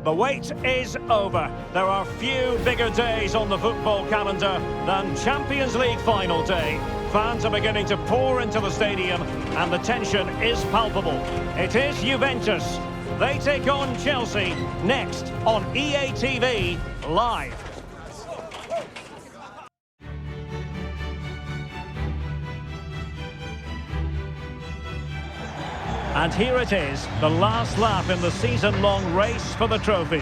The wait is over. There are few bigger days on the football calendar than Champions League final day. Fans are beginning to pour into the stadium and the tension is palpable. It is Juventus. They take on Chelsea next on EA TV Live. And here it is, the last lap in the season-long race for the trophy.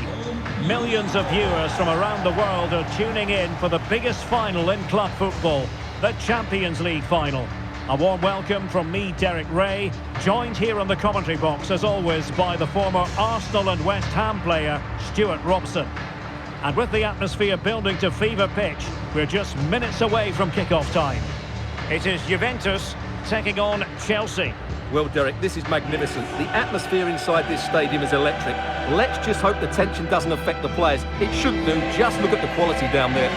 Millions of viewers from around the world are tuning in for the biggest final in club football, the Champions League final. A warm welcome from me, Derek Ray, joined here in the commentary box, as always, by the former Arsenal and West Ham player, Stuart Robson. And with the atmosphere building to fever pitch, we're just minutes away from kick-off time. It is Juventus taking on Chelsea. Well, Derek, this is magnificent. The atmosphere inside this stadium is electric. Let's just hope the tension doesn't affect the players. It shouldn't do. Just look at the quality down there.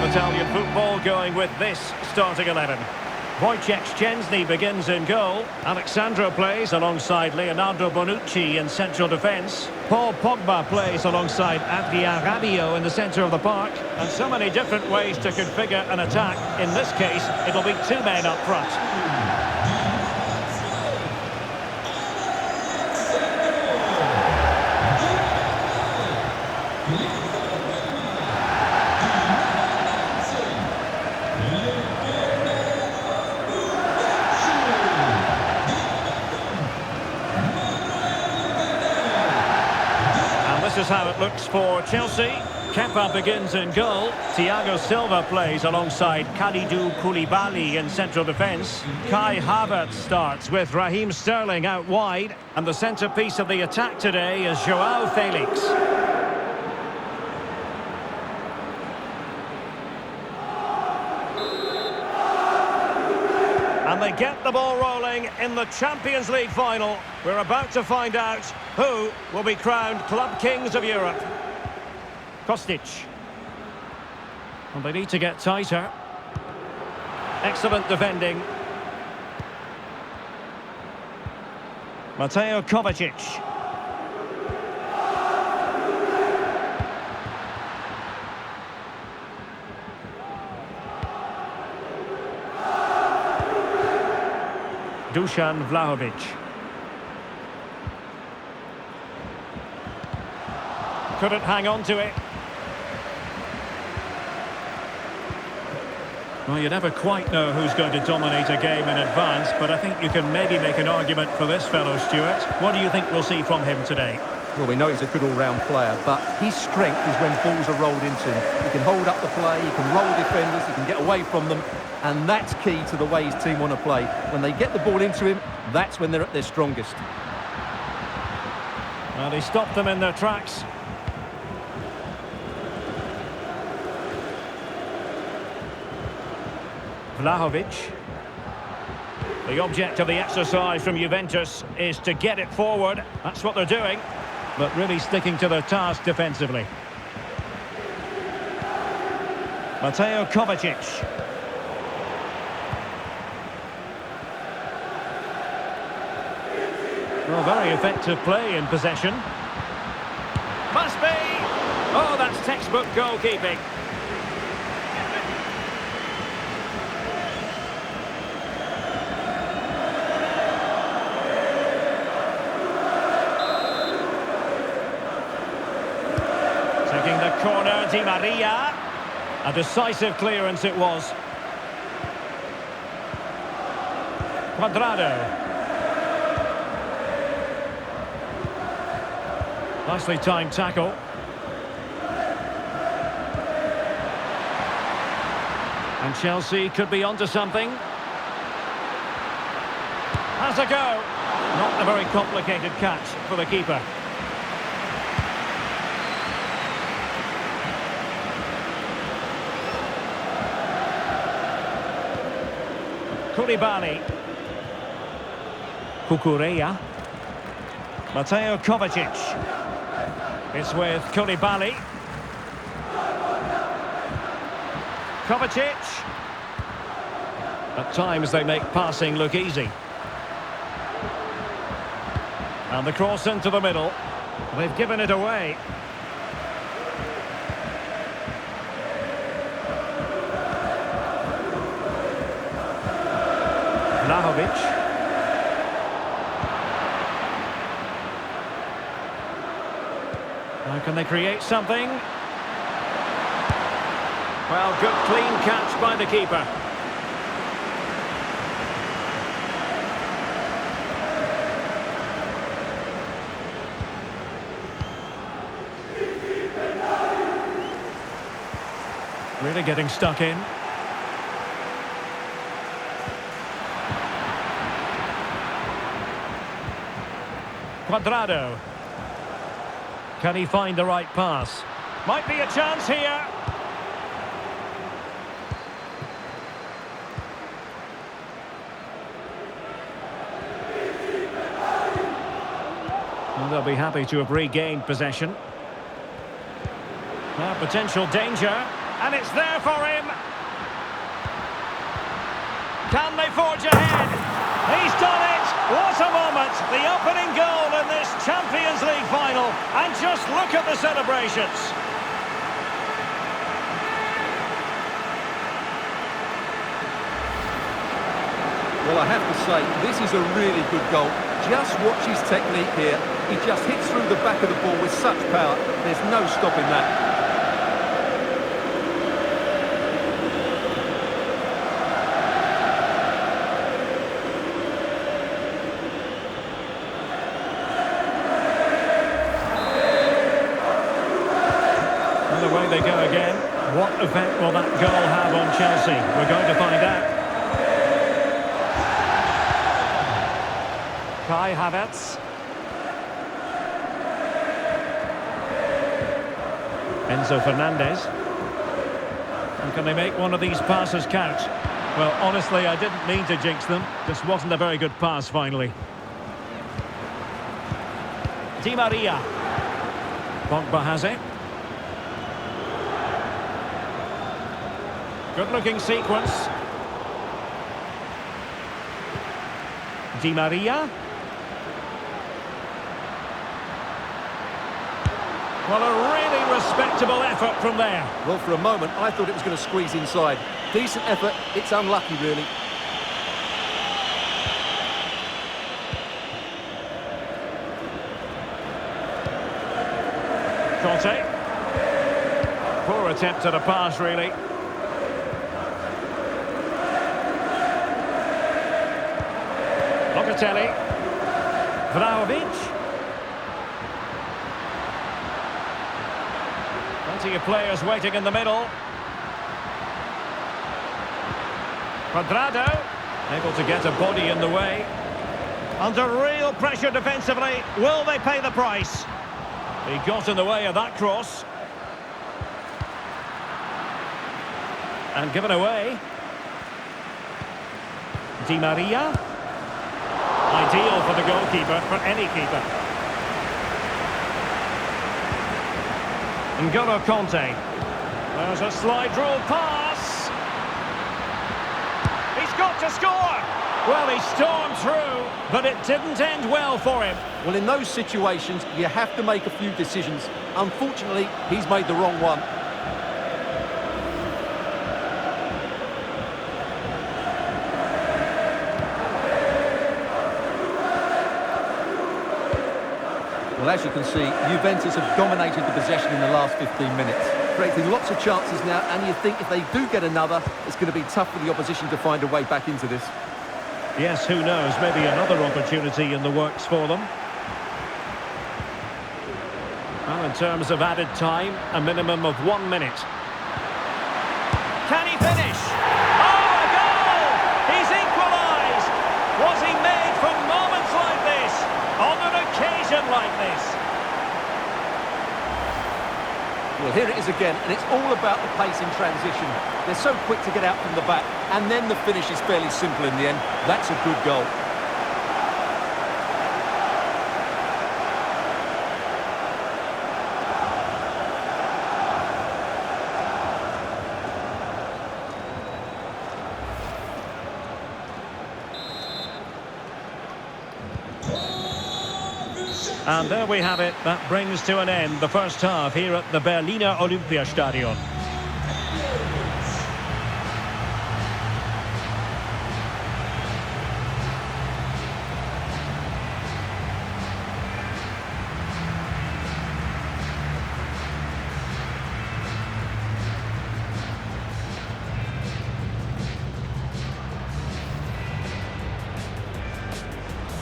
Italian football going with this starting 11. Wojciech Szczęsny begins in goal. Alexandro plays alongside Leonardo Bonucci in central defence. Paul Pogba plays alongside Adrien Rabiot in the centre of the park. And so many different ways to configure an attack. In this case, it'll be two men up front. This is how it looks for Chelsea. Kepa begins in goal. Thiago Silva plays alongside Kalidou Koulibaly in central defence. Kai Havertz starts with Raheem Sterling out wide. And the centrepiece of the attack today is Joao Felix. And they get the ball rolling in the Champions League final. We're about to find out who will be crowned Club Kings of Europe. Kostic. And they need to get tighter. Excellent defending. Mateo Kovacic. Dusan Vlahovic. Couldn't hang on to it. Well, you never quite know who's going to dominate a game in advance, but I think you can maybe make an argument for this fellow, Stuart. What do you think we'll see from him today? Well, we know he's a good all-round player, but his strength is when balls are rolled into him. He can hold up the play, he can roll defenders, he can get away from them, and that's key to the way his team want to play. When they get the ball into him, that's when they're at their strongest. Well, he stopped them in their tracks. Vlahovic. The object of the exercise from Juventus is to get it forward. That's what they're doing, but really sticking to their task defensively. Mateo Kovacic. Well, very effective play in possession. Must be! Oh, that's textbook goalkeeping. Taking the corner, Di Maria. A decisive clearance it was. Cuadrado. Nicely timed tackle. And Chelsea could be onto something. Has a go. Not a very complicated catch for the keeper. Koulibaly. Kukureya. Mateo Kovacic. It's with Koulibaly. Kovacic. At times they make passing look easy. And the cross into the middle. They've given it away. Vlahovic. Now can they create something? Well, good clean catch by the keeper. Really getting stuck in. Cuadrado. Can he find the right pass? Might be a chance here. Well, they'll be happy to have regained possession. Potential danger. And it's there for him. Can they forge ahead? He's done it! What a moment! The opening goal in this Champions League final. And just look at the celebrations. Well, I have to say, this is a really good goal. Just watch his technique here. He just hits through the back of the ball with such power. There's no stopping that. Away they go again. What effect will that goal have on Chelsea? We're going to find out. Kai Havertz. Enzo Fernandez. And can they make one of these passes count? Well, honestly, I didn't mean to jinx them. Just wasn't a very good pass, finally. Di Maria. Pogba has it. Good-looking sequence. Di Maria. Well, a really respectable effort from there. Well, for a moment, I thought it was going to squeeze inside. Decent effort. It's unlucky, really. Conte. Poor attempt at a pass, really. Locatelli. Vlahovic. Plenty of players waiting in the middle. Cuadrado. Able to get a body in the way. Under real pressure defensively. Will they pay the price? He got in the way of that cross. And given away. Di Maria. Ideal for the goalkeeper, for any keeper. N'Golo Conte. There's a slide rule pass. He's got to score. Well, he stormed through, but it didn't end well for him. Well, in those situations, you have to make a few decisions. Unfortunately, he's made the wrong one. Well, as you can see, Juventus have dominated the possession in the last 15 minutes, creating lots of chances now, and you think if they do get another, it's going to be tough for the opposition to find a way back into this. Yes, who knows, maybe another opportunity in the works for them. Well, in terms of added time, a minimum of 1 minute. Can he finish? Oh, a goal! He's equalised! Was he made for moments like this? On an occasion like this? Well, here it is again, and it's all about the pace in transition. They're so quick to get out from the back, and then the finish is fairly simple in the end. That's a good goal. And there we have it. That brings to an end the first half here at the Berliner Olympiastadion.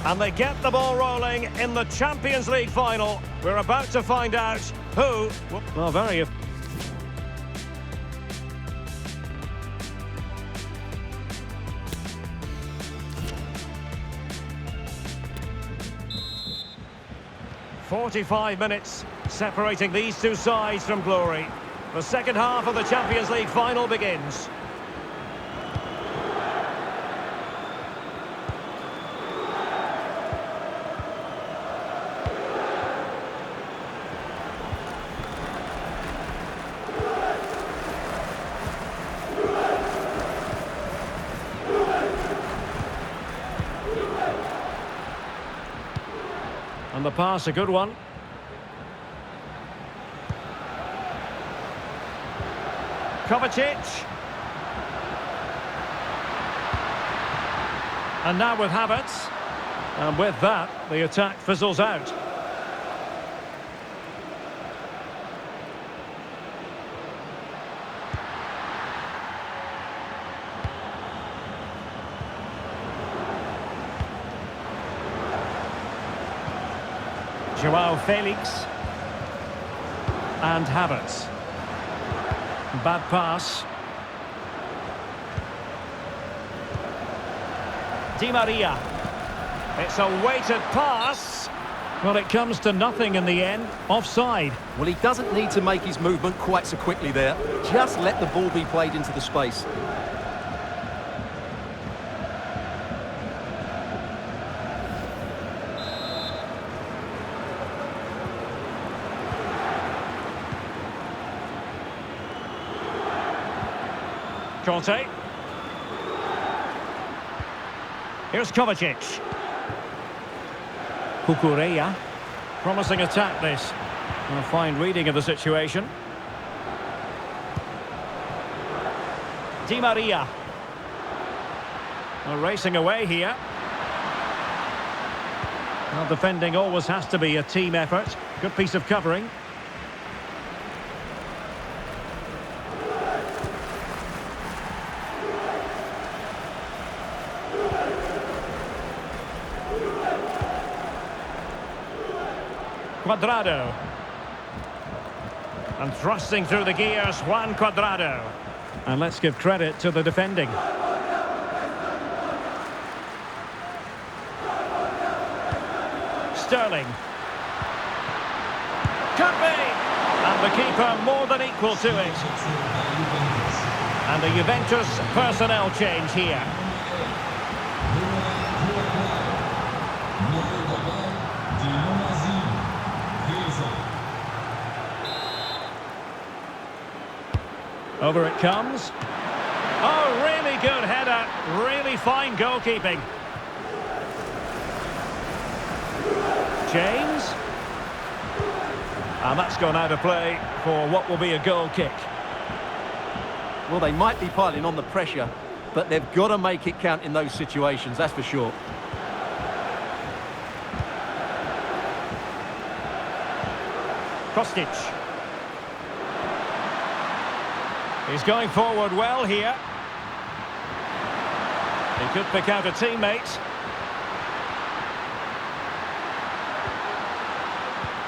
And they get the ball rolling in the Champions League final. We're about to find out who... Well, very... "45 minutes separating these two sides from glory. The second half of the Champions League final begins. And the pass, a good one. Kovacic. And now with Havertz. And with that, the attack fizzles out. Joao Felix and Havertz. Bad pass. Di Maria. It's a weighted pass. Well, it comes to nothing in the end. Offside. Well, he doesn't need to make his movement quite so quickly there. Just let the ball be played into the space. Conte. Here's Kovacic. Cucurella. Promising attack this. A fine reading of the situation. Di Maria. Well, racing away here. Well, defending always has to be a team effort. Good piece of covering. Cuadrado. And thrusting through the gears, Juan Cuadrado. And let's give credit to the defending. Sterling. Could be! And the keeper more than equal to it. And the Juventus personnel change here. Over it comes. Oh, really good header. Really fine goalkeeping. James. And that's gone out of play for what will be a goal kick. Well, they might be piling on the pressure, but they've got to make it count in those situations, that's for sure. Kostic. He's going forward well here. He could pick out a teammate.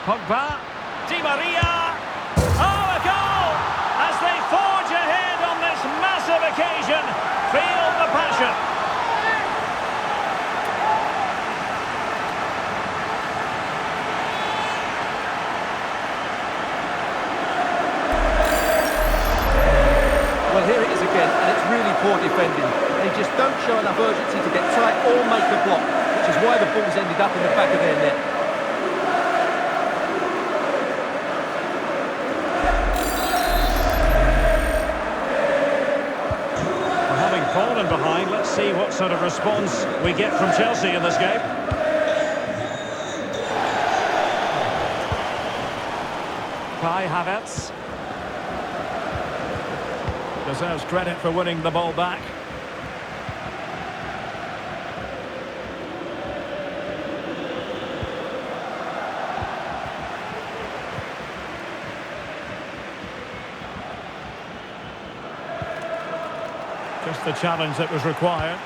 Pogba. Di Maria. Oh, a goal! As they forge ahead on this massive occasion. Feel the passion. poor defending. They just don't show enough urgency to get tight or make a block, which is why the ball's ended up in the back of their net. Well, having fallen behind, let's see what sort of response we get from Chelsea in this game. Kai Havertz deserves credit for winning the ball back. Just the challenge that was required.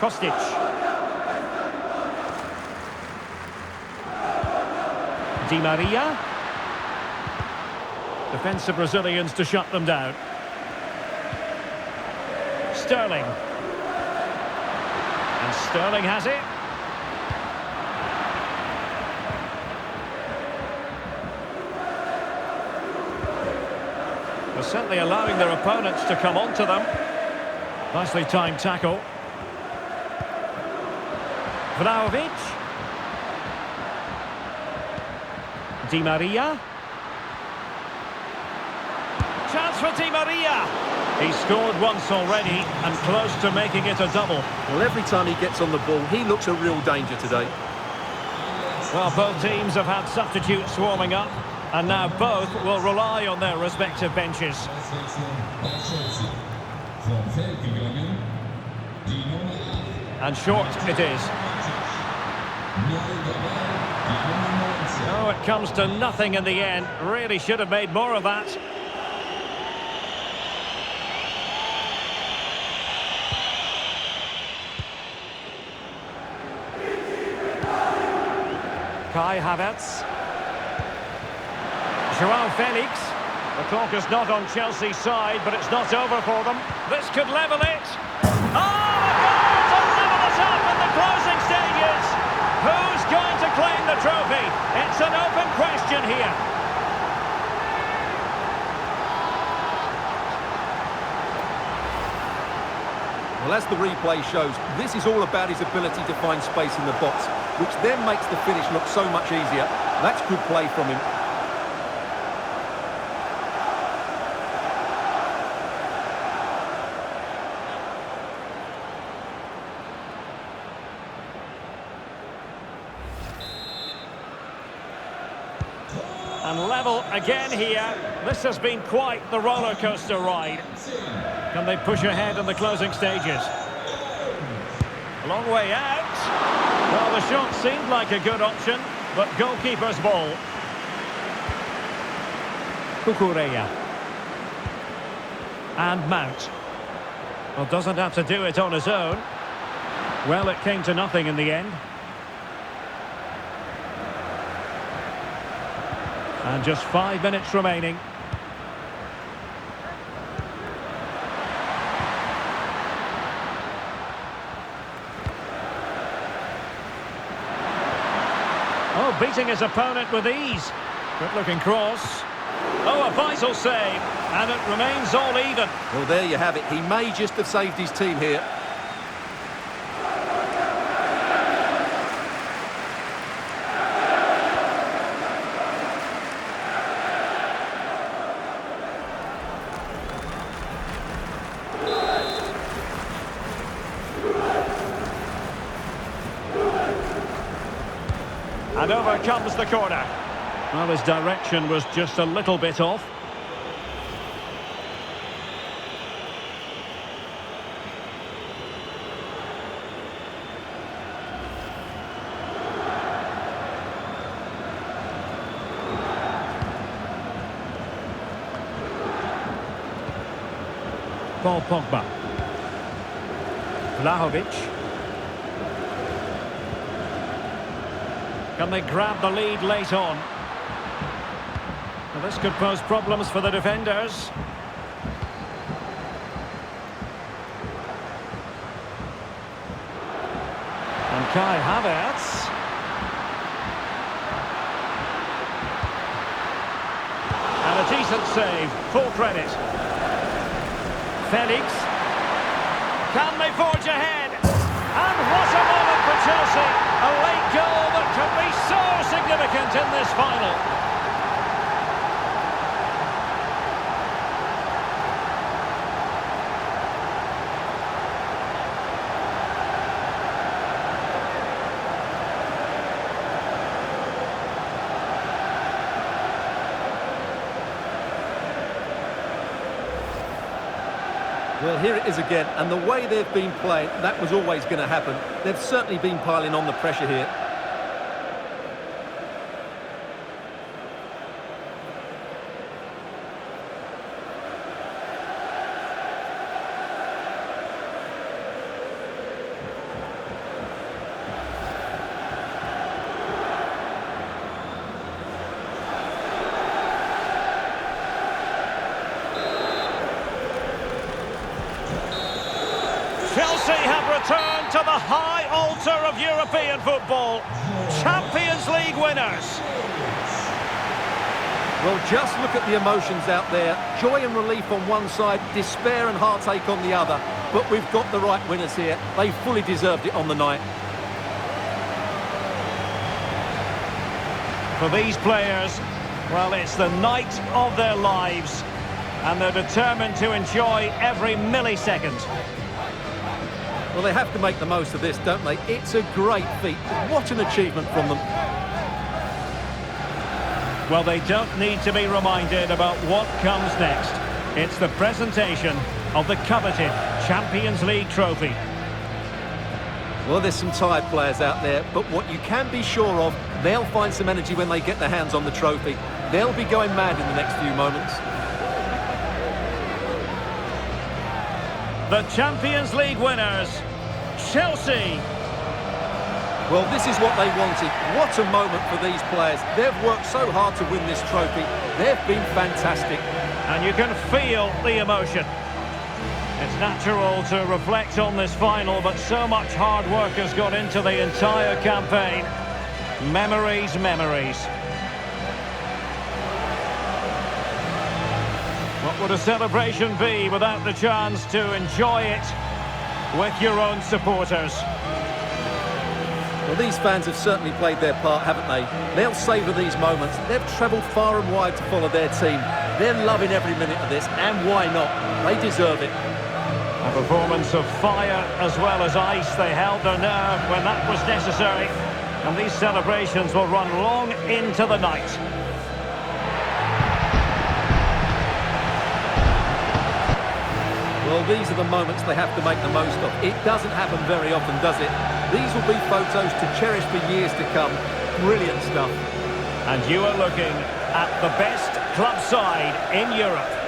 Kostic. Di Maria. Defensive Brazilians to shut them down. Sterling. And Sterling has it. They're certainly allowing their opponents to come onto them. Nicely timed tackle. Vlahovic. Di Maria. Chance for Di Maria. He scored once already and close to making it a double. Well, every time he gets on the ball, he looks a real danger today. Well, both teams have had substitutes warming up, and now both will rely on their respective benches. And short it is. Oh, it comes to nothing in the end. Really should have made more of that. Kai Havertz. Joao Felix. The clock is not on Chelsea's side, but it's not over for them. This could level it. Oh, a goal to level it up in the closing stages. Who's going to claim the trophy? It's an open question here. Well, as the replay shows, this is all about his ability to find space in the box, which then makes the finish look so much easier. That's good play from him. And level again here. This has been quite the roller coaster ride. Can they push ahead in the closing stages? A long way out. Well, the shot seemed like a good option, but goalkeeper's ball. Cucurella. And Mount. Well, doesn't have to do it on his own. Well, it came to nothing in the end. And just 5 minutes remaining. Oh, beating his opponent with ease. Good looking cross. Oh, a vital save. And it remains all even. Well, there you have it. He may just have saved his team here. And over comes the corner. Well, his direction was just a little bit off. Paul Pogba. Vlahovic. Can they grab the lead late on? Well, this could pose problems for the defenders. Kai Havertz. And a decent save, full credit. Felix. Can they forge ahead? And what a moment for Chelsea! A late goal that could be so significant in this final. Well, here it is again, and the way they've been playing, that was always going to happen. They've certainly been piling on the pressure here. Chelsea have returned to the high altar of European football. Champions League winners. Well, just look at the emotions out there. Joy and relief on one side, despair and heartache on the other. But we've got the right winners here. They fully deserved it on the night. For these players, well, it's the night of their lives. And they're determined to enjoy every millisecond. Well, they have to make the most of this, don't they? It's a great feat. What an achievement from them. Well, they don't need to be reminded about what comes next. It's the presentation of the coveted Champions League trophy. Well, there's some tired players out there, but what you can be sure of, they'll find some energy when they get their hands on the trophy. They'll be going mad in the next few moments. The Champions League winners, Chelsea. Well, this is what they wanted. What a moment for these players. They've worked so hard to win this trophy. They've been fantastic. And you can feel the emotion. It's natural to reflect on this final, but so much hard work has gone into the entire campaign. Memories, memories. What would a celebration be without the chance to enjoy it with your own supporters? Well, these fans have certainly played their part, haven't they? They'll savour these moments. They've travelled far and wide to follow their team. They're loving every minute of this, and why not? They deserve it. A performance of fire as well as ice. They held their nerve when that was necessary. And these celebrations will run long into the night. Well, these are the moments they have to make the most of. It doesn't happen very often, does it? These will be photos to cherish for years to come. Brilliant stuff. And you are looking at the best club side in Europe.